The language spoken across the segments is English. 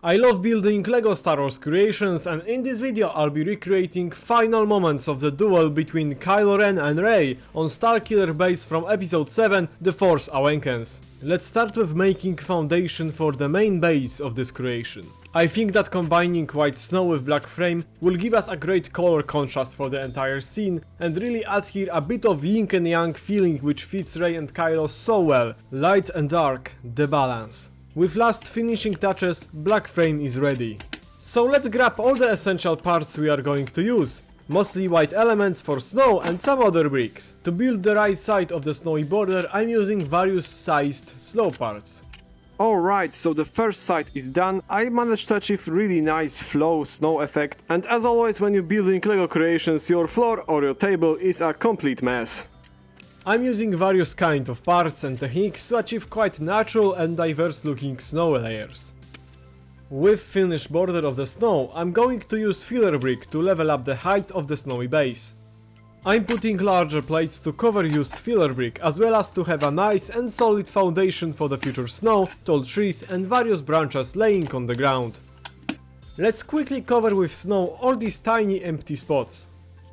I love building LEGO Star Wars creations, and in this video I'll be recreating final moments of the duel between Kylo Ren and Rey on Starkiller Base from Episode VII, The Force Awakens. Let's start with making foundation for the main base of this creation. I think that combining white snow with black frame will give us a great color contrast for the entire scene and really add here a bit of yin and yang feeling which fits Rey and Kylo so well. Light and dark, the balance. With last finishing touches, black frame is ready. So let's grab all the essential parts we are going to use. Mostly white elements for snow and some other bricks. To build the right side of the snowy border, I'm using various sized snow parts. Alright, so the first side is done. I managed to achieve really nice flow snow effect, and as always when you're building LEGO creations, your floor or your table is a complete mess. I'm using various kind of parts and techniques to achieve quite natural and diverse looking snow layers. With finished border of the snow, I'm going to use filler brick to level up the height of the snowy base. I'm putting larger plates to cover used filler brick, as well as to have a nice and solid foundation for the future snow, tall trees and various branches laying on the ground. Let's quickly cover with snow all these tiny empty spots.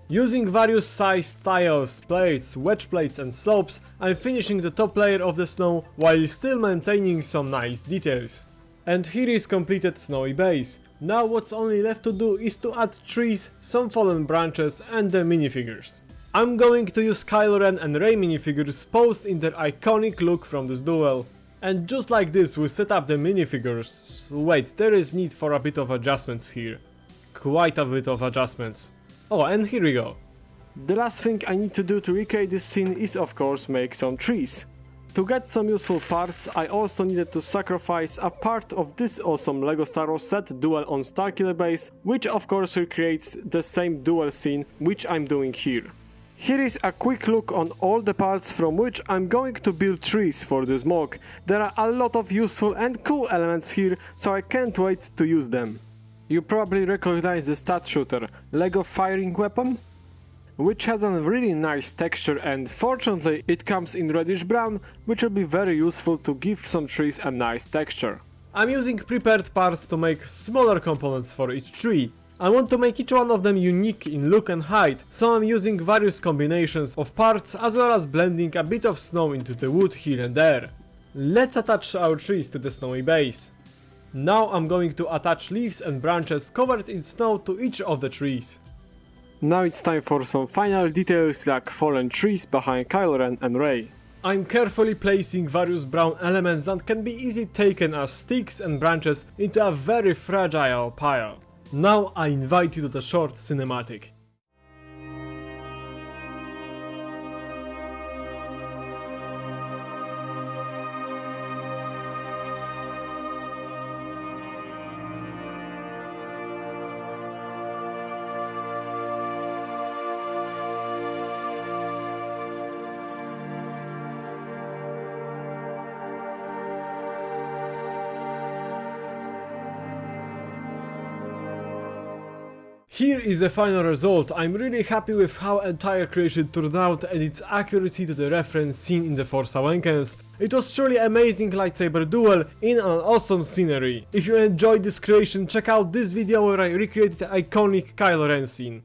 Using various sized tiles, plates, wedge plates and slopes, I'm finishing the top layer of the snow while still maintaining some nice details. And here is completed snowy base. Now what's only left to do is to add trees, some fallen branches and the minifigures. I'm going to use Kylo Ren and Rey minifigures posed in their iconic look from this duel. And just like this we set up the minifigures. Wait, there is need for a bit of adjustments here. Quite a bit of adjustments. Oh, and here we go. The last thing I need to do to recreate this scene is of course make some trees. To get some useful parts, I also needed to sacrifice a part of this awesome LEGO Star Wars set duel on Starkiller Base, which of course recreates the same duel scene which I'm doing here. Here is a quick look on all the parts from which I'm going to build trees for this MOC. There are a lot of useful and cool elements here, so I can't wait to use them. You probably recognize the stat shooter, LEGO firing weapon, which has a really nice texture, and fortunately it comes in reddish brown, which will be very useful to give some trees a nice texture. I'm using prepared parts to make smaller components for each tree. I want to make each one of them unique in look and height, so I'm using various combinations of parts as well as blending a bit of snow into the wood here and there. Let's attach our trees to the snowy base. Now I'm going to attach leaves and branches covered in snow to each of the trees. Now it's time for some final details like fallen trees behind Kylo Ren and Rey. I'm carefully placing various brown elements that can be easily taken as sticks and branches into a very fragile pile. Now I invite you to the short cinematic. Here is the final result. I'm really happy with how entire creation turned out and its accuracy to the reference seen in The Force Awakens. It was truly amazing lightsaber duel in an awesome scenery. If you enjoyed this creation, check out this video where I recreated the iconic Kylo Ren scene.